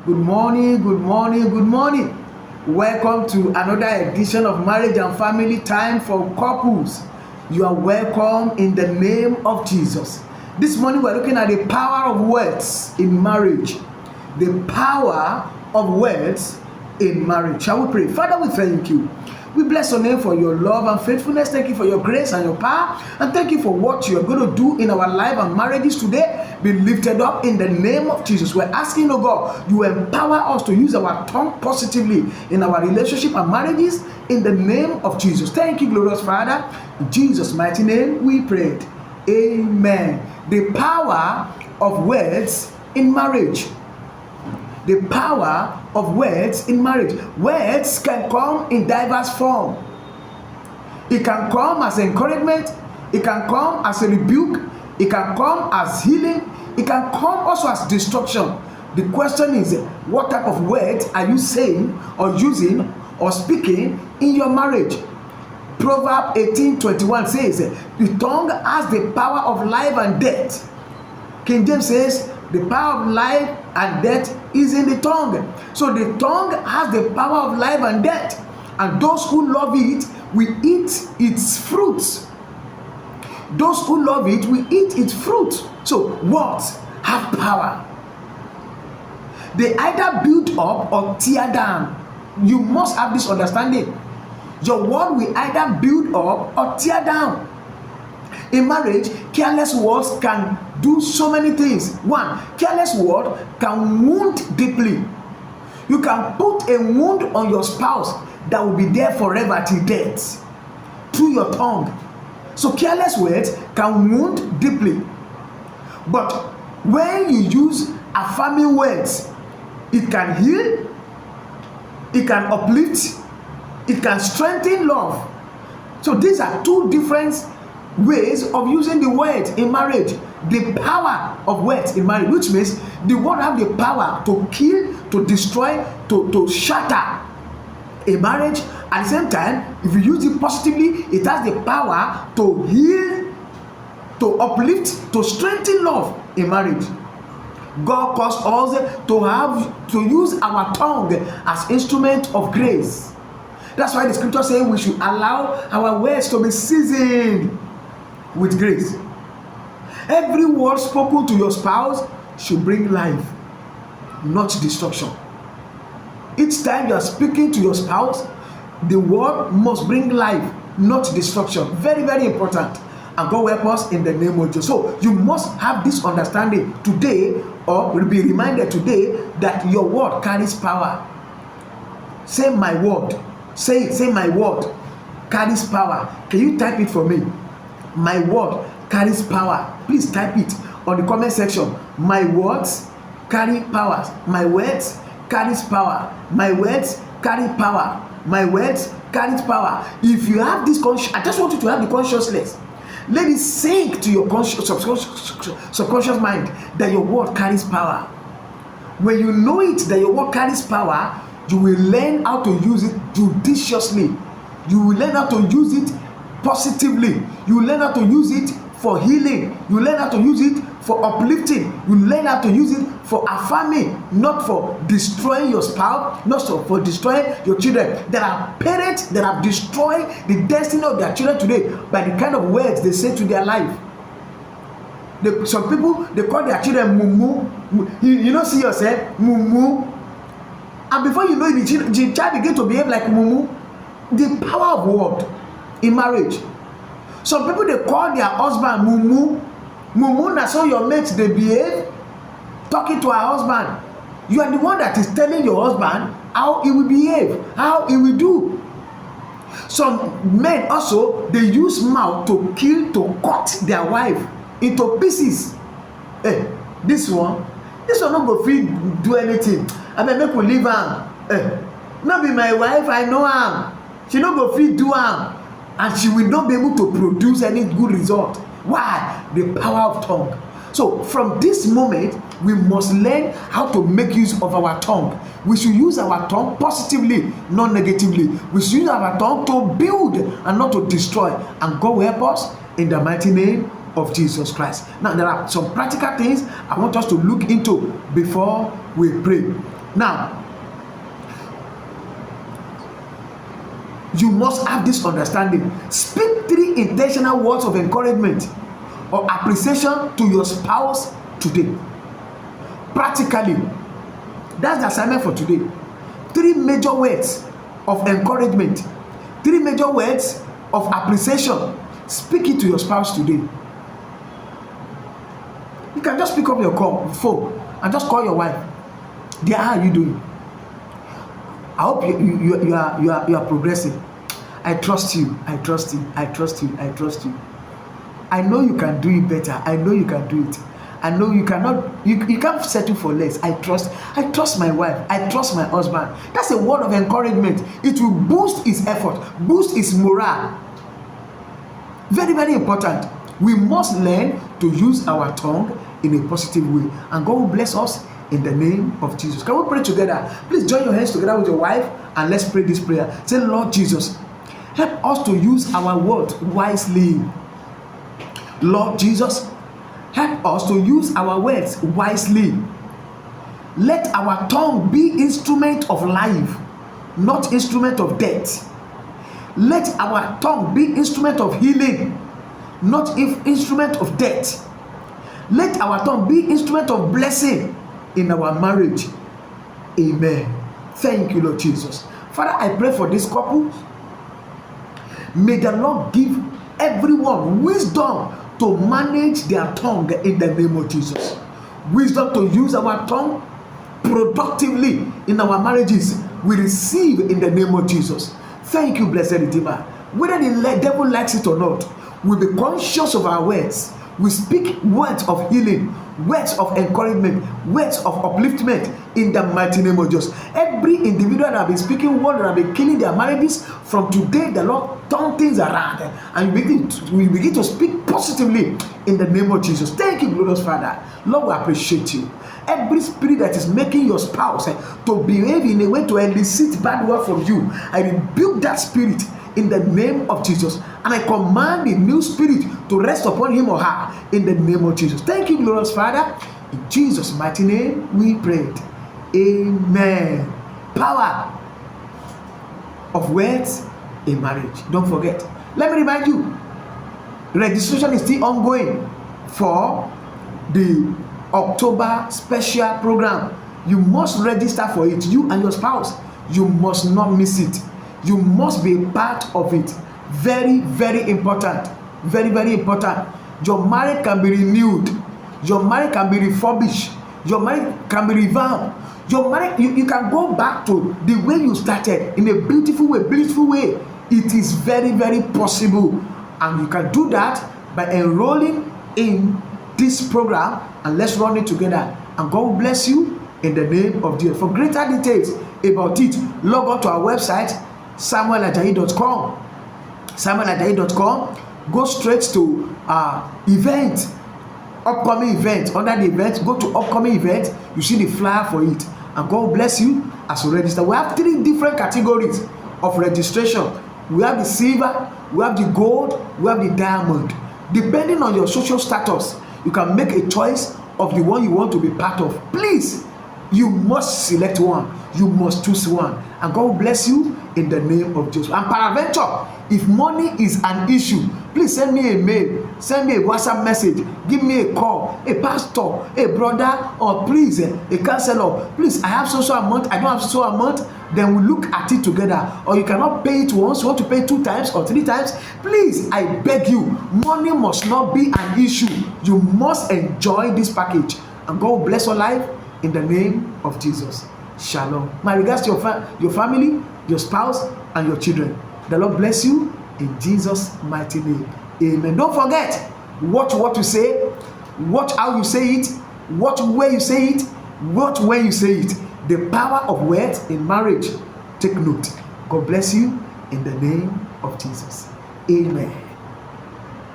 Good morning, good morning, good morning. Welcome to another edition of Marriage and Family Time for Couples. You are welcome in the name of Jesus. This morning we're looking at the power of words in marriage. The power of words in marriage. Shall we pray? Father, we thank you. We bless your name for your love and faithfulness. Thank you for your grace and your power. And thank you for what you are going to do in our life and marriages today. Be lifted up in the name of Jesus. We're asking, oh God, you empower us to use our tongue positively in our relationship and marriages in the name of Jesus. Thank you, glorious Father. In Jesus' mighty name we prayed. Amen. The power of words in marriage. The power of words in marriage. Words can come in diverse form. It can come as encouragement. It can come as a rebuke. It can come as healing. It can come also as destruction. The question is, what type of words are you saying or using or speaking in your marriage? Proverbs 18:21 says, the tongue has the power of life and death. King James says, the power of life and death is in the tongue. So the tongue has the power of life and death. And those who love it will eat its fruits. Those who love it will eat its fruit. So words have power. They either build up or tear down. You must have this understanding. Your word will either build up or tear down. In marriage, careless words can do so many things. One, careless word can wound deeply. You can put a wound on your spouse that will be there forever till death through your tongue. So careless words can wound deeply. But when you use affirming words, it can heal, it can uplift, it can strengthen love. So these are two different ways of using the word in marriage. The power of words in marriage, which means the word have the power to kill, to destroy, to shatter a marriage. At the same time, if you use it positively, it has the power to heal, to uplift, to strengthen love in marriage. God calls us to use our tongue as instrument of grace. That's why the scripture says we should allow our words to be seasoned with grace. Every word spoken to your spouse should bring life, not destruction. Each time you are speaking to your spouse, the word must bring life, not destruction. Very, very important. And God will help us in the name of Jesus. So you must have this understanding today, or will be reminded today, that your word carries power. Say my word. Say it. Say my word carries power. Can you type it for me? My word carries power. Please type it on the comment section. My words carry power. My words carries power. My words carry power. My words carries power. If you have this I just want you to have the consciousness. Let it sink to your subconscious mind that your word carries power. When you know it that your word carries power, you will learn how to use it judiciously. You will learn how to use it positively. You learn how to use it for healing. You learn how to use it for uplifting. You learn how to use it for affirming, not for destroying your spouse, not for destroying your children. There are parents that have destroyed the destiny of their children today by the kind of words they say to their life. Some people, they call their children mumu. You don't see yourself mumu, and before you know it, the child begin to behave like mumu. The power of word in marriage. Some people, they call their husband mumu. Mumu, that's how your mates they behave. Talking to her husband, you are the one that is telling your husband how he will behave, how he will do. Some men also, they use mouth to kill, to cut their wife into pieces. Hey, this one not go fit do anything. I mean, make we leave am. Hey, not be my wife, I know am. She not go fit do am, and she will not be able to produce any good result. Why? The power of tongue. So from this moment, we must learn how to make use of our tongue. We should use our tongue positively, not negatively. We should use our tongue to build and not to destroy. And God will help us in the mighty name of Jesus Christ. Now, there are some practical things I want us to look into before we pray. Now, you must have this understanding. Speak 3 intentional words of encouragement or appreciation to your spouse today. Practically, that's the assignment for today. 3 major words of encouragement, 3 major words of appreciation. Speak it to your spouse today. You can just pick up your phone and just call your wife. Dear, how are you doing? I hope you are progressing. I trust you. I trust you. I trust you. I trust you. I know you can do it better. I know you can do it. I know you cannot. You can't settle for less. I trust my wife. I trust my husband. That's a word of encouragement. It will boost his effort, boost his morale. Very, very important. We must learn to use our tongue in a positive way, and God will bless us in the name of Jesus. Can we pray together? Please join your hands together with your wife and let's pray this prayer. Say, Lord Jesus, help us to use our words wisely. Lord Jesus, help us to use our words wisely. Let our tongue be instrument of life, not instrument of death. Let our tongue be instrument of healing, not instrument of death. Let our tongue be instrument of blessing in our marriage. Amen. Thank you, Lord Jesus. Father, I pray for this couple. May the Lord give everyone wisdom to manage their tongue in the name of Jesus. Wisdom to use our tongue productively in our marriages. We receive in the name of Jesus. Thank you, blessed Redeemer. Whether the devil likes it or not, we'll be conscious of our words. We speak words of healing, words of encouragement, words of upliftment in the mighty name of Jesus. Every individual that have been speaking words that have been killing their marriages, from today the Lord turn things around and we begin to speak positively in the name of Jesus. Thank you, glorious Father. Lord, we appreciate you. Every spirit that is making your spouse to behave in a way to elicit bad word from you, I rebuke that spirit in the name of Jesus, and I command a new spirit to rest upon him or her in the name of Jesus. Thank you, glorious Father. In Jesus' mighty name we prayed. Amen. Power of words in marriage. Don't forget. Let me remind you, registration is still ongoing for the October special program. You must register for it. You and your spouse, you must not miss it. You must be a part of it. Very, very important. Very, very important. Your marriage can be renewed. Your marriage can be refurbished. Your marriage can be revamped. Your marriage, you can go back to the way you started in a beautiful way, blissful way. It is very, very possible. And you can do that by enrolling in this program, and let's run it together. And God will bless you in the name of Jesus. For greater details about it, log on to our website, samuelajayi.com. samuelajayi.com. Go straight to event, upcoming event. Under the event, go to upcoming event. You see the flyer for it, and God will bless you as you register. We have 3 different categories of registration. We have the silver, we have the gold, we have the diamond. Depending on your social status, you can make a choice of the one you want to be part of. Please, you must select one. You must choose one, and God will bless you in the name of Jesus. And peradventure, if money is an issue, please send me a mail, send me a WhatsApp message, give me a call, a pastor, a brother, or please a counselor. Please, I have so amount, I don't have so amount. Then we look at it together. Or you cannot pay it once, you want to pay 2 times or 3 times. Please, I beg you, money must not be an issue. You must enjoy this package, and God will bless your life in the name of Jesus. Shalom. My regards to your family, your spouse, and your children. The Lord bless you in Jesus' mighty name. Amen. Don't forget, watch what you say, watch how you say it, watch where you say it, watch when you say it. The power of words in marriage. Take note. God bless you in the name of Jesus. Amen.